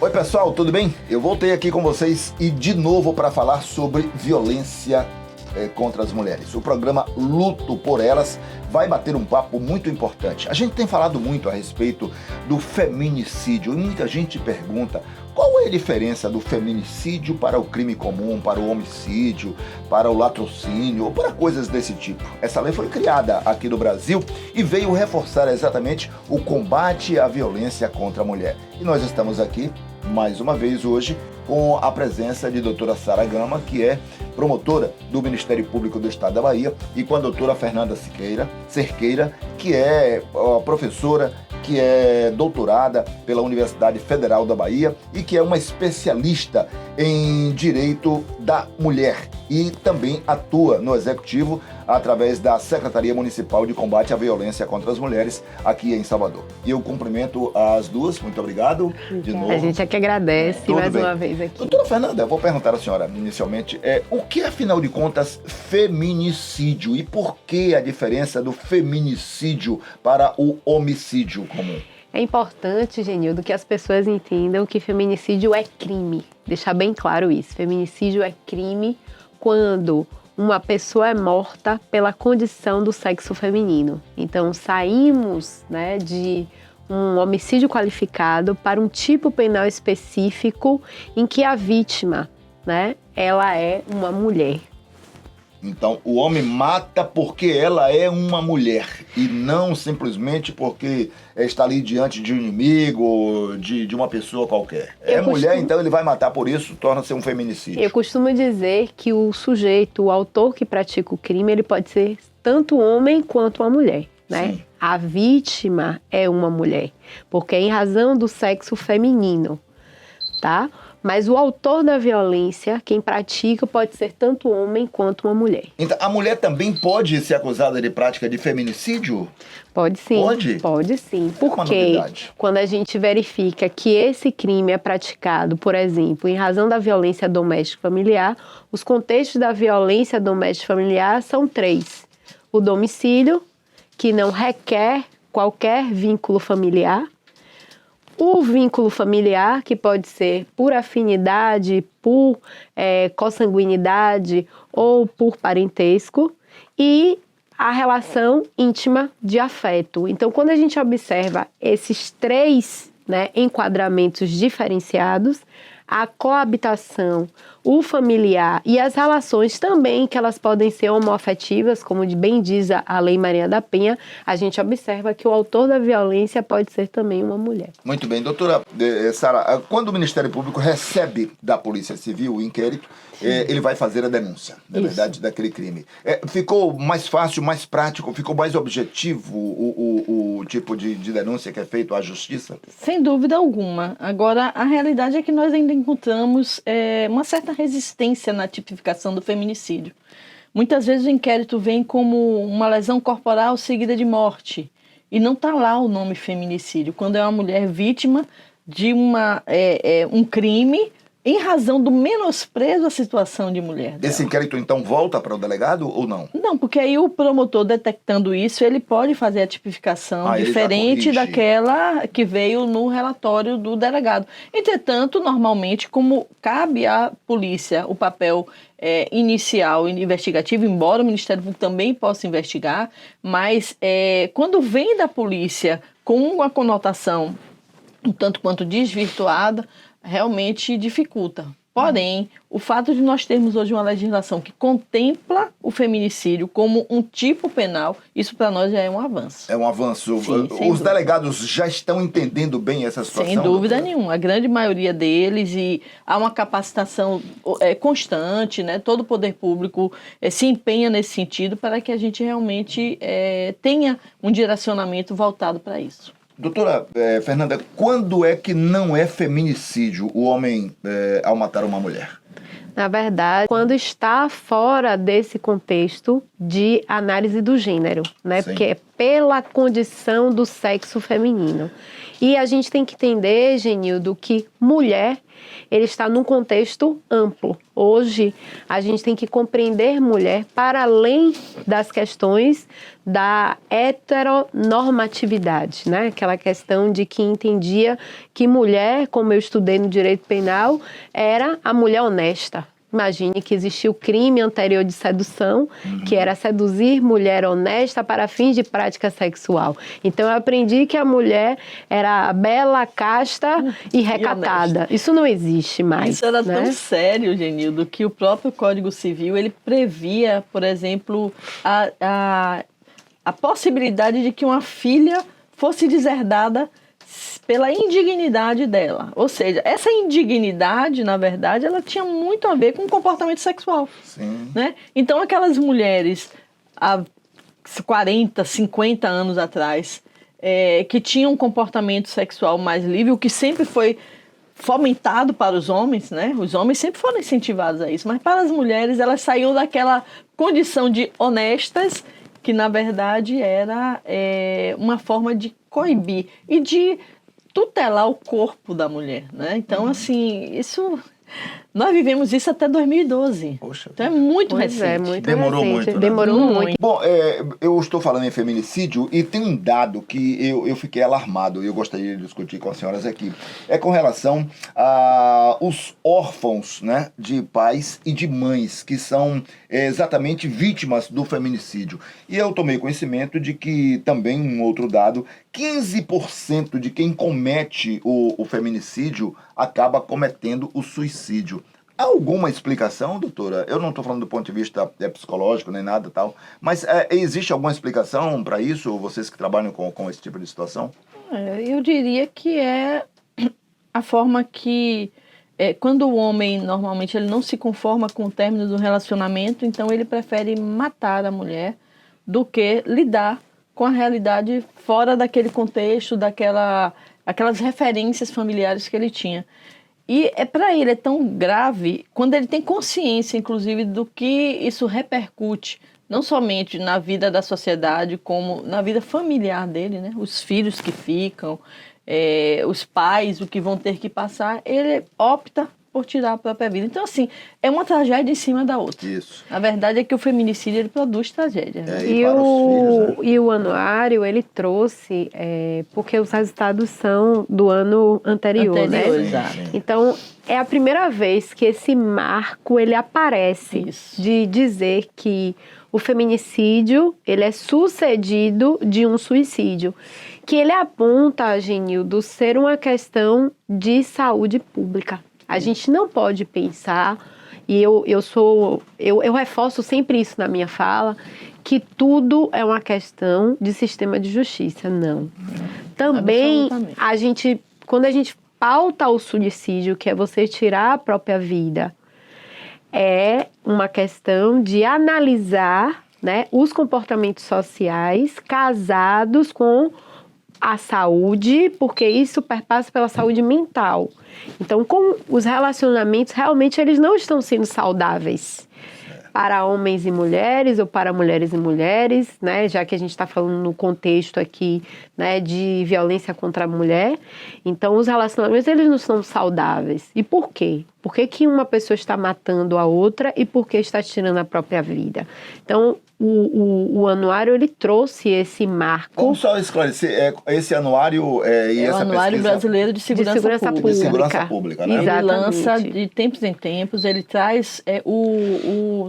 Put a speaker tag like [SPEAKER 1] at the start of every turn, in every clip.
[SPEAKER 1] Oi pessoal, tudo bem? Eu voltei aqui com vocês e de novo para falar sobre violência contra as mulheres. O programa Luto por Elas vai bater um papo muito importante. A gente tem falado muito a respeito do feminicídio e muita gente pergunta qual é a diferença do feminicídio para o crime comum, para o homicídio, para o latrocínio ou para coisas desse tipo. Essa lei foi criada aqui no Brasil e veio reforçar exatamente o combate à violência contra a mulher. E nós estamos aqui mais uma vez hoje com a presença de doutora Sara Gama, que é promotora do Ministério Público do Estado da Bahia, e com a doutora Fernanda Cerqueira, que é professora, que é doutorada pela Universidade Federal da Bahia e que é uma especialista em direito da mulher e também atua no Executivo através da Secretaria Municipal de Combate à Violência contra as Mulheres aqui em Salvador. E eu cumprimento as duas, muito obrigado de novo.
[SPEAKER 2] A gente é que agradece uma vez aqui.
[SPEAKER 1] Doutora Fernanda, eu vou perguntar à senhora inicialmente, o que é, afinal de contas, feminicídio e por que a diferença do feminicídio para o homicídio comum?
[SPEAKER 2] É importante, Genildo, que as pessoas entendam que feminicídio é crime. Deixar bem claro isso. Feminicídio é crime quando uma pessoa é morta pela condição do sexo feminino. Então, saímos, de um homicídio qualificado para um tipo penal específico em que a vítima, ela é uma mulher.
[SPEAKER 1] Então, o homem mata porque ela é uma mulher e não simplesmente porque está ali diante de um inimigo, de uma pessoa qualquer. Mulher, então ele vai matar por isso, torna-se um feminicídio.
[SPEAKER 2] Eu costumo dizer que o sujeito, o autor que pratica o crime, ele pode ser tanto homem quanto uma mulher,
[SPEAKER 1] Sim.
[SPEAKER 2] A vítima é uma mulher, porque é em razão do sexo feminino, tá? Mas o autor da violência, quem pratica, pode ser tanto homem quanto uma mulher.
[SPEAKER 1] Então, a mulher também pode ser acusada de prática de feminicídio?
[SPEAKER 2] Pode sim.
[SPEAKER 1] Pode?
[SPEAKER 2] Pode sim. Porque quando a gente verifica que esse crime é praticado, por exemplo, em razão da violência doméstica familiar, os contextos da violência doméstica familiar são 3. O domicílio, que não requer qualquer vínculo familiar. O vínculo familiar, que pode ser por afinidade, por consanguinidade ou por parentesco, e a relação íntima de afeto. Então, quando a gente observa esses 3 enquadramentos diferenciados, a coabitação, o familiar e as relações também, que elas podem ser homoafetivas, como bem diz a Lei Maria da Penha, a gente observa que o autor da violência pode ser também uma mulher.
[SPEAKER 1] Muito bem. Doutora Sara, quando o Ministério Público recebe da Polícia Civil o inquérito, ele vai fazer a denúncia, na verdade, daquele crime. Ficou mais fácil, mais prático, ficou mais objetivo o tipo de denúncia que é feito à Justiça?
[SPEAKER 3] Sem dúvida alguma. Agora, a realidade é que nós ainda encontramos uma certa resistência na tipificação do feminicídio. Muitas vezes o inquérito vem como uma lesão corporal seguida de morte e não está lá o nome feminicídio, quando é uma mulher vítima de um crime em razão do menosprezo à situação de mulher dela.
[SPEAKER 1] Esse inquérito, então, volta para o delegado ou não?
[SPEAKER 3] Não, porque aí o promotor, detectando isso, ele pode fazer a tipificação diferente daquela que veio no relatório do delegado. Entretanto, normalmente, como cabe à polícia o papel inicial e investigativo, embora o Ministério Público também possa investigar, mas quando vem da polícia com uma conotação um tanto quanto desvirtuada, realmente dificulta. Porém, o fato de nós termos hoje uma legislação que contempla o feminicídio como um tipo penal, isso para nós já é um avanço.
[SPEAKER 1] É um avanço.
[SPEAKER 3] Sim,
[SPEAKER 1] os delegados já estão entendendo bem essa situação?
[SPEAKER 3] Sem dúvida nenhuma. A grande maioria deles, e há uma capacitação constante, todo o poder público se empenha nesse sentido para que a gente realmente tenha um direcionamento voltado para isso.
[SPEAKER 1] Doutora Fernanda, quando é que não é feminicídio o homem ao matar uma mulher?
[SPEAKER 2] Na verdade, quando está fora desse contexto de análise do gênero,
[SPEAKER 1] Sim.
[SPEAKER 2] Porque é pela condição do sexo feminino. E a gente tem que entender, Genildo, que mulher, ele está num contexto amplo. Hoje, a gente tem que compreender mulher para além das questões da heteronormatividade, né? Aquela questão de que entendia que mulher, como eu estudei no direito penal, era a mulher honesta. Imagine que existia o crime anterior de sedução, que era seduzir mulher honesta para fins de prática sexual. Então, eu aprendi que a mulher era bela, casta e recatada. Isso não existe mais.
[SPEAKER 3] Isso era
[SPEAKER 2] né?
[SPEAKER 3] tão sério, Genildo, que o próprio Código Civil, ele previa, por exemplo, a possibilidade de que uma filha fosse deserdada pela indignidade dela. Ou seja, essa indignidade, na verdade, ela tinha muito a ver com o comportamento sexual.
[SPEAKER 1] Sim.
[SPEAKER 3] Né? Então, aquelas mulheres há 40, 50 anos atrás, que tinham um comportamento sexual mais livre, o que sempre foi fomentado para os homens, né? Os homens sempre foram incentivados a isso, mas para as mulheres, elas saíam daquela condição de honestas, que na verdade era uma forma de coibir e de tutelar o corpo da mulher, né? Então, assim, nós vivemos isso até 2012.
[SPEAKER 1] Poxa,
[SPEAKER 3] então é muito recente.
[SPEAKER 2] Muito
[SPEAKER 1] Demorou
[SPEAKER 2] recente.
[SPEAKER 1] muito, né?
[SPEAKER 2] Demorou muito.
[SPEAKER 1] Bom, eu estou falando em feminicídio e tem um dado que eu fiquei alarmado e eu gostaria de discutir com as senhoras aqui. É com relação aos órfãos, né, de pais e de mães que são exatamente vítimas do feminicídio. E eu tomei conhecimento de que também um outro dado, 15% de quem comete o feminicídio acaba cometendo o suicídio. Há alguma explicação, doutora? Eu não estou falando do ponto de vista psicológico nem nada tal, mas existe alguma explicação para isso, vocês que trabalham com esse tipo de situação?
[SPEAKER 3] Eu diria que é a forma que, quando o homem, normalmente, ele não se conforma com o término do relacionamento, então ele prefere matar a mulher do que lidar com a realidade fora daquele contexto, aquelas referências familiares que ele tinha. E para ele é tão grave quando ele tem consciência, inclusive, do que isso repercute, não somente na vida da sociedade, como na vida familiar dele, né? Os filhos que ficam, os pais, o que vão ter que passar, ele opta por tirar a própria vida. Então, assim, é uma tragédia em cima da outra.
[SPEAKER 1] Isso.
[SPEAKER 3] A verdade é que o feminicídio, ele produz tragédia. Né?
[SPEAKER 2] E o anuário, ele trouxe, porque os resultados são do ano anterior, né?
[SPEAKER 3] Exato.
[SPEAKER 2] Então, é a primeira vez que esse marco, ele aparece.
[SPEAKER 3] Isso.
[SPEAKER 2] De dizer que o feminicídio, ele é sucedido de um suicídio. Que ele aponta, Genildo, ser uma questão de saúde pública. A gente não pode pensar, e eu reforço sempre isso na minha fala, que tudo é uma questão de sistema de justiça. Não. Também, quando a gente pauta o suicídio, que é você tirar a própria vida, é uma questão de analisar, né, os comportamentos sociais casados com a saúde, porque isso perpassa pela saúde mental. Então, com os relacionamentos, realmente eles não estão sendo saudáveis para homens e mulheres ou para mulheres e mulheres, né? Já que a gente está falando no contexto aqui, né, de violência contra a mulher. Então, os relacionamentos, eles não são saudáveis. E por quê? Por que uma pessoa está matando a outra e por que está tirando a própria vida? Então, o anuário, ele trouxe esse marco.
[SPEAKER 1] Vamos só esclarecer, esse anuário e essa
[SPEAKER 3] Anuário
[SPEAKER 1] pesquisa...
[SPEAKER 3] Brasileiro de Segurança Pública.
[SPEAKER 1] De Segurança Pública, né?
[SPEAKER 3] Ele lança de tempos em tempos, ele traz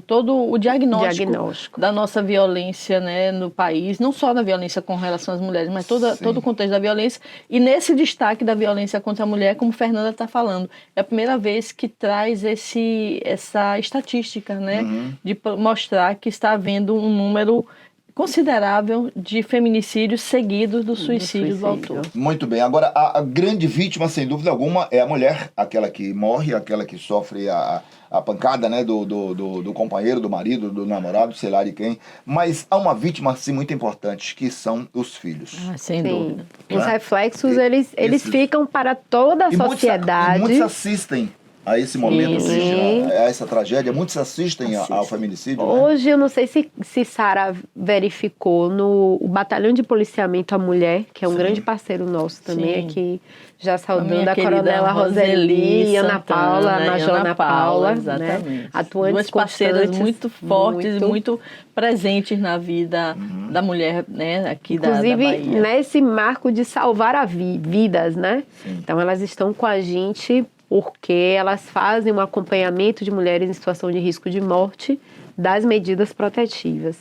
[SPEAKER 3] todo o diagnóstico da nossa violência, né, no país, não só da violência com relação às mulheres, mas todo o contexto da violência. E nesse destaque da violência contra a mulher, como a Fernanda está falando, é a primeira vez que traz essa estatística, né, de mostrar que está havendo um número considerável de feminicídios seguidos do suicídio do autor.
[SPEAKER 1] Muito bem. Agora, a grande vítima, sem dúvida alguma, é a mulher, aquela que morre, aquela que sofre a pancada, né, do companheiro, do marido, do namorado, sei lá de quem. Mas há uma vítima, assim, muito importante, que são os filhos.
[SPEAKER 3] Sem dúvida.
[SPEAKER 2] Os reflexos, eles ficam para toda a sociedade.
[SPEAKER 1] Muitos assistem a esse momento,
[SPEAKER 2] Sim.
[SPEAKER 1] a essa tragédia? Muitos assistem ao feminicídio, né?
[SPEAKER 2] Hoje, eu não sei se Sara verificou no Batalhão de Policiamento à Mulher, que é um grande parceiro nosso também, aqui, já saudando a Coronela Roseli, Ana Paula, Major Ana Paula,
[SPEAKER 3] exatamente.
[SPEAKER 2] Né? Atuantes,
[SPEAKER 3] duas parceiras muito fortes e muito presentes na vida da mulher, né, aqui
[SPEAKER 2] inclusive,
[SPEAKER 3] da Bahia.
[SPEAKER 2] nesse marco de salvar vidas, né?
[SPEAKER 1] Sim.
[SPEAKER 2] Então, elas estão com a gente porque elas fazem um acompanhamento de mulheres em situação de risco de morte das medidas protetivas.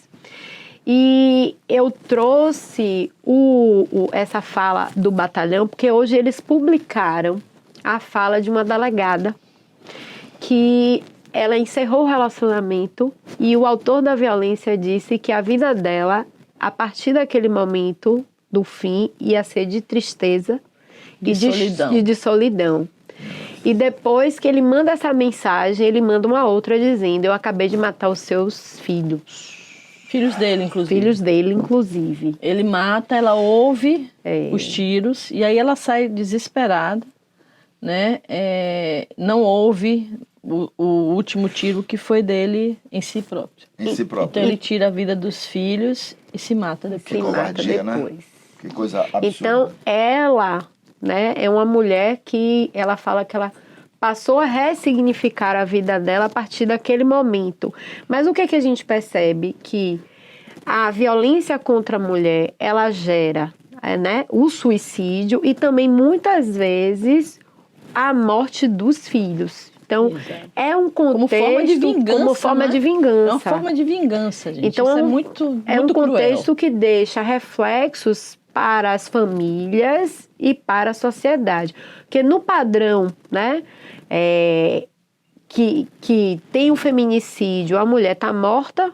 [SPEAKER 2] E eu trouxe essa fala do batalhão porque hoje eles publicaram a fala de uma delegada que ela encerrou o relacionamento e o autor da violência disse que a vida dela, a partir daquele momento do fim, ia ser de tristeza e de solidão. E depois que ele manda essa mensagem, ele manda uma outra dizendo: eu acabei de matar os seus filhos.
[SPEAKER 3] Filhos dele, inclusive.
[SPEAKER 2] Filhos dele, inclusive.
[SPEAKER 3] Ele mata, ela ouve os tiros e aí ela sai desesperada, né? Não ouve o último tiro que foi dele em si próprio.
[SPEAKER 1] Em si próprio.
[SPEAKER 3] Então ele tira a vida dos filhos e se mata depois.
[SPEAKER 1] Que covardia, né? Que coisa absurda.
[SPEAKER 2] Então ela, né, é uma mulher que ela fala que ela passou a ressignificar a vida dela a partir daquele momento. Mas o que é que a gente percebe? Que a violência contra a mulher, ela gera, né, o suicídio e também muitas vezes a morte dos filhos. Então, é um contexto
[SPEAKER 3] como forma de vingança.
[SPEAKER 2] É
[SPEAKER 3] uma forma de vingança, gente.
[SPEAKER 2] Então,
[SPEAKER 3] isso é muito
[SPEAKER 2] um contexto
[SPEAKER 3] cruel.
[SPEAKER 2] que deixa reflexos para as famílias e para a sociedade. Porque no padrão, né, que tem um feminicídio, a mulher está morta,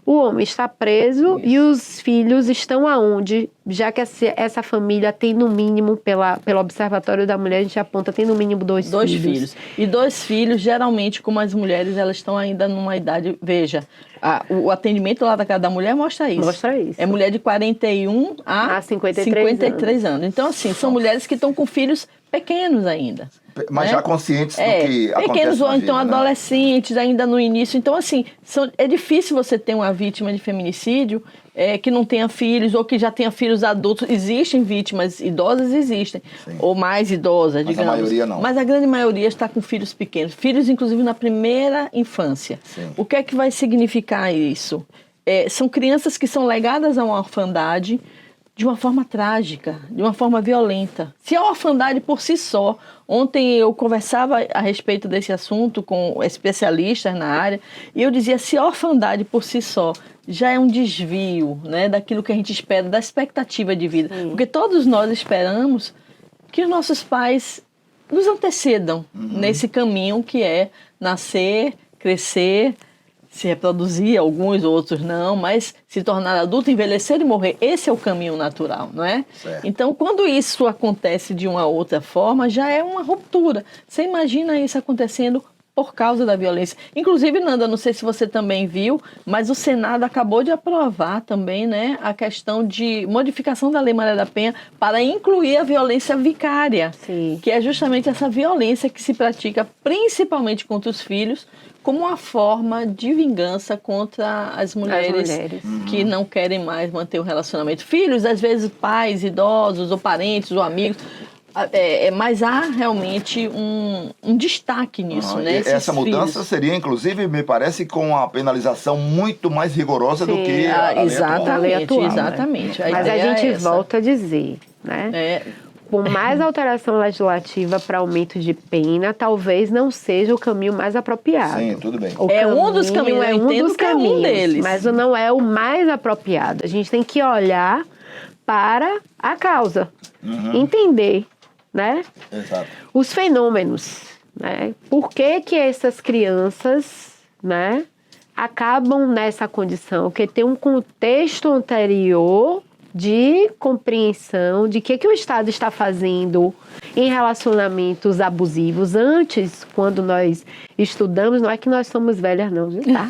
[SPEAKER 2] o homem está preso e os filhos estão aonde? Já que essa família tem no mínimo, pelo Observatório da Mulher, a gente aponta, tem no mínimo dois filhos.
[SPEAKER 3] E 2 filhos, geralmente, como as mulheres, elas estão ainda numa idade... Veja, o atendimento lá da casa da mulher mostra isso.
[SPEAKER 2] Mostra isso.
[SPEAKER 3] É mulher de 41 a 53 anos. Então, assim, são mulheres que estão com filhos pequenos ainda.
[SPEAKER 1] Mas já conscientes do que acontece
[SPEAKER 3] pequenos ou
[SPEAKER 1] na
[SPEAKER 3] então
[SPEAKER 1] vida,
[SPEAKER 3] adolescentes, né? Ainda no início. Então, assim, é difícil você ter uma vítima de feminicídio que não tenha filhos ou que já tenha filhos adultos. Existem vítimas idosas, existem.
[SPEAKER 1] Sim.
[SPEAKER 3] Ou mais idosas, digamos.
[SPEAKER 1] Mas a maioria não.
[SPEAKER 3] Mas a grande maioria está com filhos pequenos. Filhos, inclusive, na primeira infância.
[SPEAKER 1] Sim.
[SPEAKER 3] O que é que vai significar isso? São crianças que são legadas a uma orfandade de uma forma trágica, de uma forma violenta. Se a orfandade por si só... Ontem eu conversava a respeito desse assunto com especialistas na área e eu dizia, se a orfandade por si só já é um desvio, né, daquilo que a gente espera, da expectativa de vida. Sim. Porque todos nós esperamos que os nossos pais nos antecedam nesse caminho que é nascer, crescer, se reproduzir, alguns, outros não, mas se tornar adulto, envelhecer e morrer. Esse é o caminho natural, não é?
[SPEAKER 1] Certo.
[SPEAKER 3] Então, quando isso acontece de uma outra forma, já é uma ruptura. Você imagina isso acontecendo por causa da violência. Inclusive, Nanda, não sei se você também viu, mas o Senado acabou de aprovar também, né, a questão de modificação da Lei Maria da Penha para incluir a violência vicária.
[SPEAKER 2] Sim.
[SPEAKER 3] Que é justamente essa violência que se pratica principalmente contra os filhos, como uma forma de vingança contra as mulheres que não querem mais manter o relacionamento. Filhos, às vezes pais, idosos, ou parentes, ou amigos, mas há realmente um destaque nisso, né?
[SPEAKER 1] Essa mudança seria, inclusive, me parece, com a penalização muito mais rigorosa do que a lei atual.
[SPEAKER 3] Exatamente.
[SPEAKER 2] Mas a gente volta a dizer, né? Por mais alteração legislativa para aumento de pena, talvez não seja o caminho mais apropriado.
[SPEAKER 1] Sim, tudo bem.
[SPEAKER 3] Um dos caminhos, eu entendo que é um deles.
[SPEAKER 2] Mas não é o mais apropriado. A gente tem que olhar para a causa, entender, né?
[SPEAKER 1] Exato.
[SPEAKER 2] Os fenômenos, né? Por que essas crianças, né, acabam nessa condição? Porque tem um contexto anterior de compreensão de que o Estado está fazendo em relacionamentos abusivos. Antes, quando nós estudamos, não é que nós somos velhas não, viu? Tá?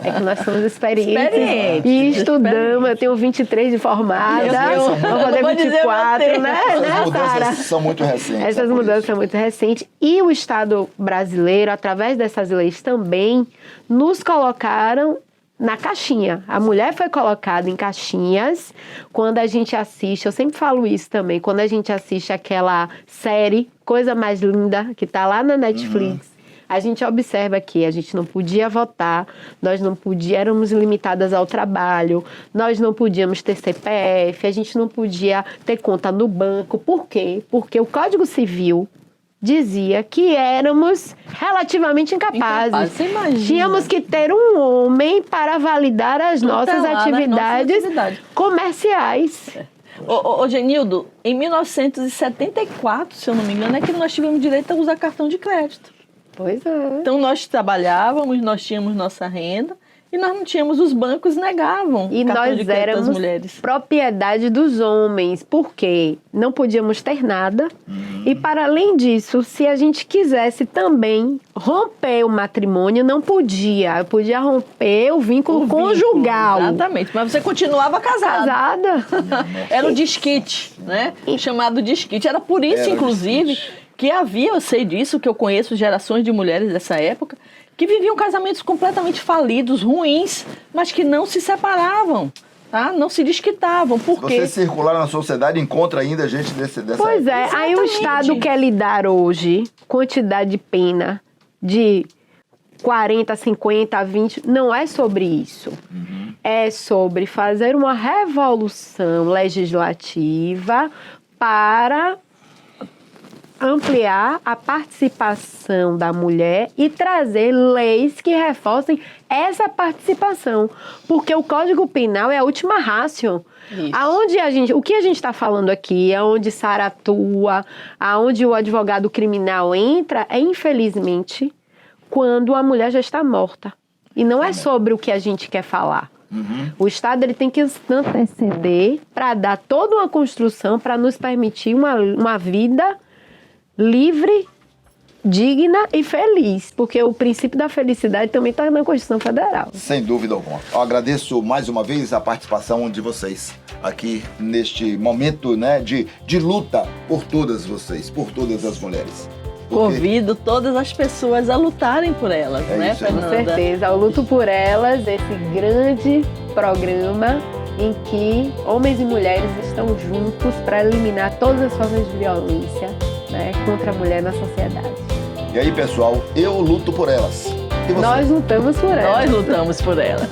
[SPEAKER 2] É que nós somos experientes. E estudamos, eu tenho 23 de formada, vou fazer 24, né?
[SPEAKER 1] Essas mudanças são muito recentes.
[SPEAKER 2] Essas mudanças são muito recentes. E o Estado brasileiro, através dessas leis também, nos colocaram na caixinha. A mulher foi colocada em caixinhas. Quando a gente assiste, eu sempre falo isso também, quando a gente assiste aquela série Coisa Mais Linda, que tá lá na Netflix, a gente observa que a gente não podia votar, nós não éramos limitadas ao trabalho, nós não podíamos ter CPF, a gente não podia ter conta no banco. Por quê? Porque o Código Civil dizia que éramos relativamente incapazes. Tínhamos que ter um homem para validar as nossas atividades comerciais.
[SPEAKER 3] Ô, Genildo, em 1974, se eu não me engano, é que nós tivemos direito a usar cartão de crédito.
[SPEAKER 2] Pois é.
[SPEAKER 3] Então nós trabalhávamos, nós tínhamos nossa renda, e nós não tínhamos, os bancos negavam
[SPEAKER 2] e
[SPEAKER 3] cartão
[SPEAKER 2] nós
[SPEAKER 3] de crédito
[SPEAKER 2] éramos
[SPEAKER 3] das mulheres.
[SPEAKER 2] Propriedade dos homens, porque não podíamos ter nada. E para além disso, se a gente quisesse também romper o matrimônio, não podia. Eu podia romper o vínculo conjugal.
[SPEAKER 3] Exatamente, mas você continuava casada. Era o disquete, né? Chamado disquete. Era por isso, inclusive, que havia, eu sei disso, que eu conheço gerações de mulheres dessa época, que viviam casamentos completamente falidos, ruins, mas que não se separavam, tá? Não se desquitavam. Por quê?
[SPEAKER 1] Você circular na sociedade encontra ainda gente dessa
[SPEAKER 2] Pois é,
[SPEAKER 1] época.
[SPEAKER 2] Aí o Estado quer lhe dar hoje quantidade de pena de 40, 50, 20, não é sobre isso. É sobre fazer uma revolução legislativa para ampliar a participação da mulher e trazer leis que reforcem essa participação. Porque o Código Penal é a última ratio. O que a gente está falando aqui, aonde Sara atua, aonde o advogado criminal entra, é infelizmente quando a mulher já está morta. E não é sobre o que a gente quer falar. O Estado ele tem que anteceder para dar toda uma construção para nos permitir uma vida livre, digna e feliz, porque o princípio da felicidade também está na Constituição Federal.
[SPEAKER 1] Sem dúvida alguma. Eu agradeço mais uma vez a participação de vocês aqui neste momento, né, de luta por todas vocês, por todas as mulheres.
[SPEAKER 3] Convido todas as pessoas a lutarem por elas, né, Fernanda?
[SPEAKER 2] Com certeza. O Luto por Elas, esse grande programa em que homens e mulheres estão juntos para eliminar todas as formas de violência, né, contra a mulher na sociedade.
[SPEAKER 1] E aí, pessoal, eu luto por elas. E você?
[SPEAKER 2] Nós lutamos por elas.
[SPEAKER 3] Nós lutamos por elas.